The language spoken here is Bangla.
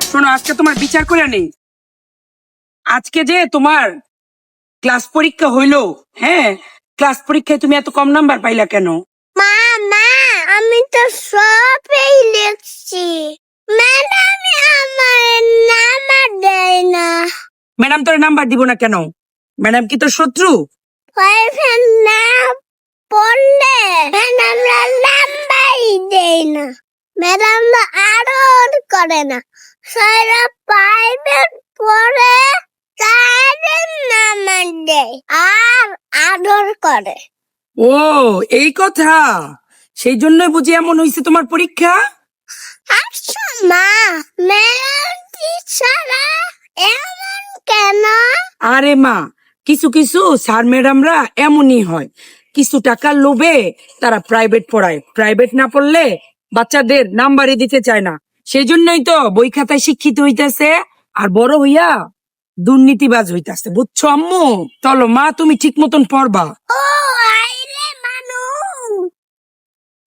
শোনো, আজকে তোমার বিচার করে নেই। আজকে যে তোমার ক্লাস পরীক্ষা হইলো, হ্যাঁ, ক্লাস পরীক্ষায় তুমি এত কম নাম্বার পাইলা কেন? মা মা আমি তো সবই লিখছি, ম্যাডাম আমার নাম্বার দেয় না। ম্যাডাম তোর নাম্বার দিব না কেন? ম্যাডাম কি তোর শত্রু? ফাইভের না পড়লে ম্যাডামরা নাম্বারই দেয় না, ম্যাডামরা আদর করে না। সারা প্রাইভেট পড়ে তাদের নাম্বার দেয় আর আদর করে। ও, এই কথা। সেই জন্যই বুঝি এমন হয়েছে তোমার পরীক্ষা। আচ্ছা মা, ম্যাডাম টিচাররা এমন কেন? আরে মা, কিছু কিছু স্যার ম্যাডামরা এমনই হয়। কিছু টাকার লোভে তারা প্রাইভেট পড়ায়, প্রাইভেট না পড়লে বাচ্চাদের নাম্বারই দিতে চায় না। সেই জন্যই তো বই খাতায় শিক্ষিত হইতেছে আর বড় হইয়া দুর্নীতিবাজ হইতাছে, বুঝছো আম্মু? চলো মা, তুমি ঠিক মতন পড়বা। ও